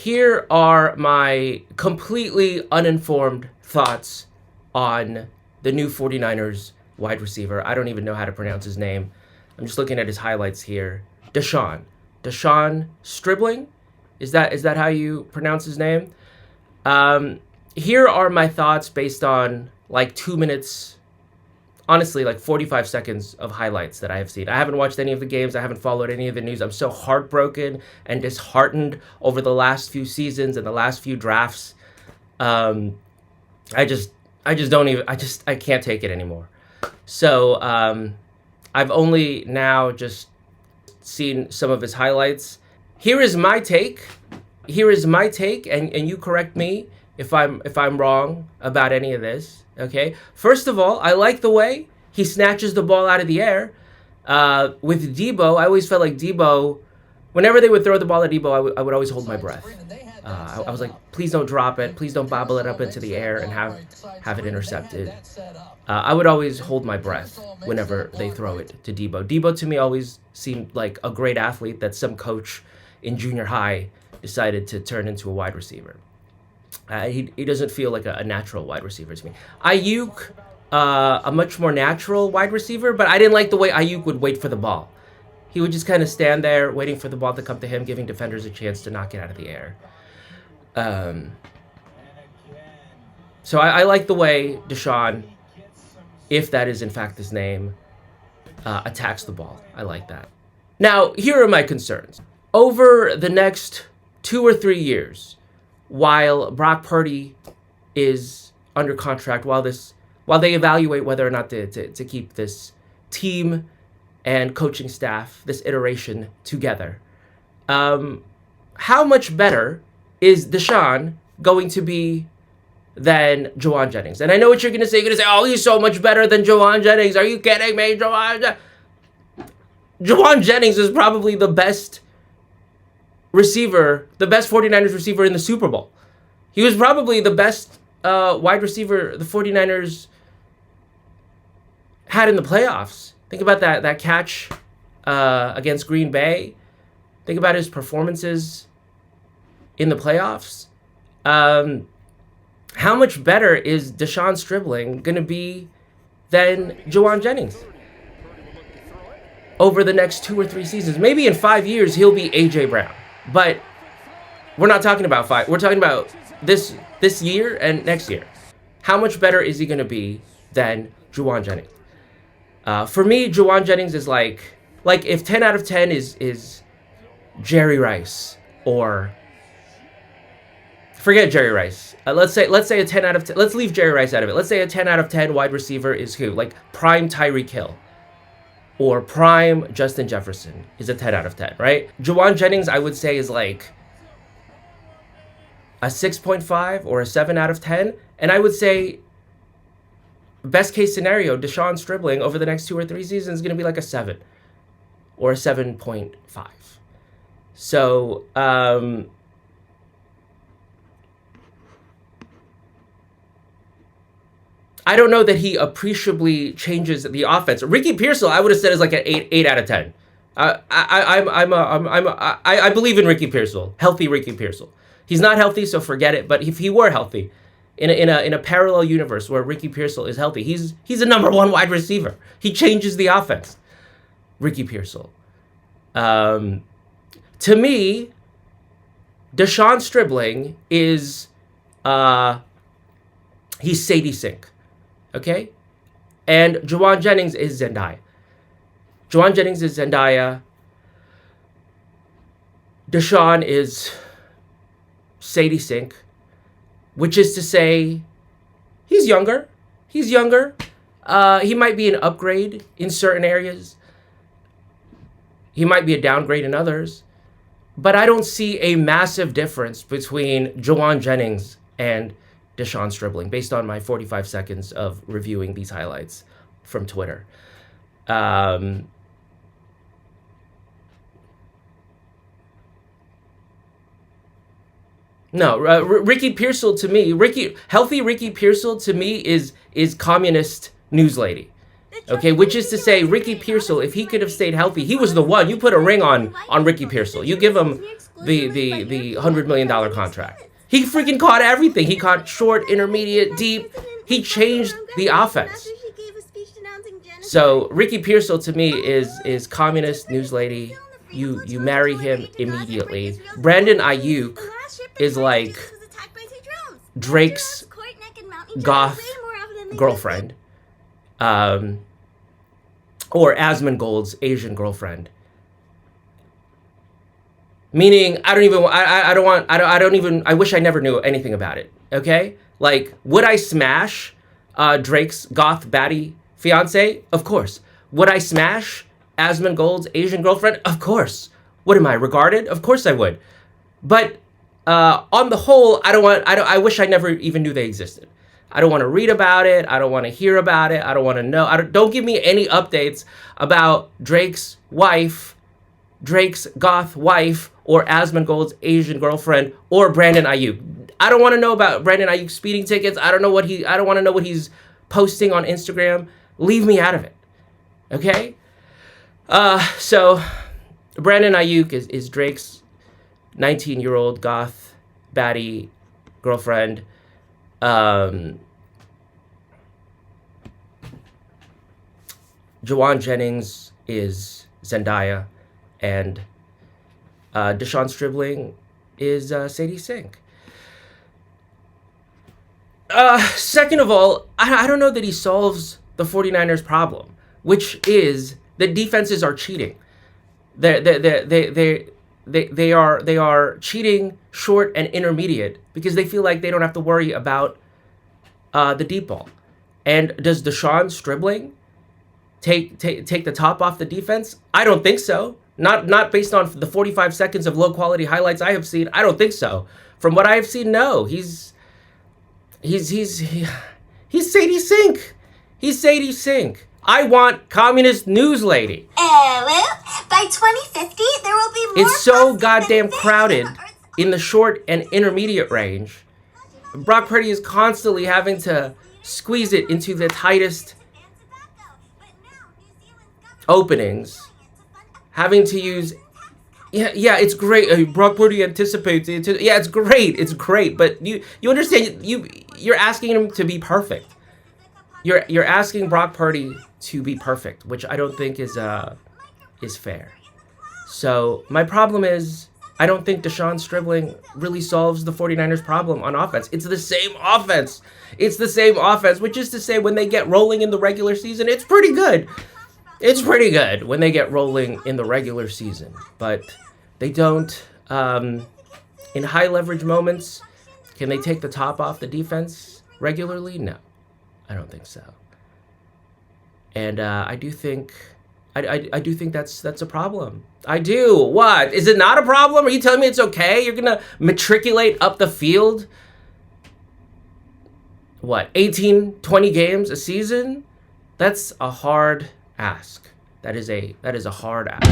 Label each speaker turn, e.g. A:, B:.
A: here are my completely uninformed thoughts on the new 49ers wide receiver. I don't even know how to pronounce his name. I'm just looking at his highlights here. Deshaun Stribling? Is that how you pronounce his name? Here are my thoughts based on like 2 minutes, honestly, like 45 seconds of highlights that I have seen. I haven't watched any of the games. I haven't followed any of the news. I'm so heartbroken and disheartened over the last few seasons and the last few drafts. I can't take it anymore. So I've only now just seen some of his highlights. Here is my take, and you correct me if I'm wrong about any of this. Okay. First of all, I like the way he snatches the ball out of the air. With Debo, I always felt like Debo, whenever they would throw the ball at Debo, I would always hold my breath. I was like, please don't drop it. Please don't bobble it up into the air and have it intercepted. I would always hold my breath whenever they throw it to Debo. Debo to me always seemed like a great athlete that some coach in junior high decided to turn into a wide receiver. He doesn't feel like a natural wide receiver to me. Ayuk, a much more natural wide receiver, but I didn't like the way Ayuk would wait for the ball. He would just kind of stand there waiting for the ball to come to him, giving defenders a chance to knock it out of the air. So I like the way Deshaun, if that is in fact his name, attacks the ball. I like that. Now, here are my concerns. Over the next 2 or 3 years, while Brock Purdy is under contract, while they evaluate whether or not to keep this team and coaching staff, this iteration together, how much better is Deshaun going to be than Juwan Jennings? And I know what you're going to say. You're going to say, oh, he's so much better than Juwan Jennings. Are you kidding me? Juwan Jennings is probably the best receiver, the best 49ers receiver in the Super Bowl. He was probably the best wide receiver the 49ers had in the playoffs. Think about that catch against Green Bay. Think about his performances in the playoffs. How much better is Deshaun Stribling going to be than Juwan Jennings over the next 2 or 3 seasons? Maybe in 5 years, he'll be A.J. Brown. But we're not talking about 5. We're talking about this year and next year. How much better is he going to be than Juwan Jennings? For me, Juwan Jennings is like if 10 out of 10 is Jerry Rice, or forget Jerry Rice. Let's say a 10 out of 10. Let's leave Jerry Rice out of it. Let's say a 10 out of 10 wide receiver is who? Like prime Tyreek Hill or prime Justin Jefferson is a 10 out of 10, right? Juwan Jennings, I would say, is like a 6.5 or a 7 out of 10. And I would say best case scenario, Deshaun Stribling over the next 2 or 3 seasons is going to be like a 7 or a 7.5. So, I don't know that he appreciably changes the offense. Ricky Pearsall, I would have said, is like an 8 out of 10. I believe in Ricky Pearsall, healthy Ricky Pearsall. He's not healthy, so forget it. But if he were healthy, in a parallel universe where Ricky Pearsall is healthy, he's a number 1 wide receiver. He changes the offense. Ricky Pearsall. To me, Deshaun Stribling is he's Sadie Sink. Okay? And Juwan Jennings is Zendaya. Juwan Jennings is Zendaya. Deshaun is Sadie Sink, which is to say he's younger. He might be an upgrade in certain areas. He might be a downgrade in others. But I don't see a massive difference between Juwan Jennings and Deshaun Stribling, based on my 45 seconds of reviewing these highlights from Twitter. No, Ricky Pearsall to me, healthy Ricky Pearsall to me is communist news lady. Okay, which is to say, Ricky Pearsall, if he could have stayed healthy, he was the one. You put a ring on Ricky Pearsall. You give him the $100 million contract. He freaking caught everything. He caught short, intermediate, deep. He changed the offense. So Ricky Pearsall to me is communist news lady. You marry him immediately. Brandon Ayuk is like Drake's goth girlfriend, or Asmongold's Asian girlfriend. Meaning, I wish I never knew anything about it. Okay, like, would I smash Drake's goth baddie fiance? Of course. Would I smash Asmongold's Asian girlfriend? Of course. What am I, regarded? Of course I would. But on the whole, I wish I never even knew they existed. I don't want to read about it. I don't want to hear about it. I don't want to know. Don't give me any updates about Drake's wife, Drake's goth wife, or Asmongold's Asian girlfriend, or Brandon Ayuk. I don't want to know about Brandon Ayuk's speeding tickets. I don't want to know what he's posting on Instagram. Leave me out of it. Okay? So Brandon Ayuk is Drake's 19-year-old goth baddie girlfriend. Jawan Jennings is Zendaya, and Deshaun Stribling is Sadie Sink. Second of all, I don't know that he solves the 49ers problem, which is that defenses are cheating. They are cheating short and intermediate because they feel like they don't have to worry about the deep ball. And does Deshaun Stribling take the top off the defense? I don't think so. Not based on the 45 seconds of low quality highlights I have seen. I don't think so. From what I have seen, no. He's Sadie Sink. He's Sadie Sink. I want communist news lady.
B: Well, by 2050, there will be more.
A: It's so goddamn crowded in the short and intermediate range. Brock Purdy is constantly having to squeeze it into the tightest openings. Having to use, yeah, it's great. Brock Purdy anticipates it. Yeah, it's great. But you understand? You're asking him to be perfect. You're asking Brock Purdy to be perfect, which I don't think is fair. So my problem is, I don't think Deshaun Stribling really solves the 49ers problem on offense. It's the same offense, which is to say, when they get rolling in the regular season, it's pretty good. It's pretty good when they get rolling in the regular season, but they don't. In high leverage moments, can they take the top off the defense regularly? No, I don't think so. And I do think that's a problem. I do. What? Is it not a problem? Are you telling me it's okay? You're gonna matriculate up the field? What? 18, 20 games a season? That's a hard ask. That is a hard ask.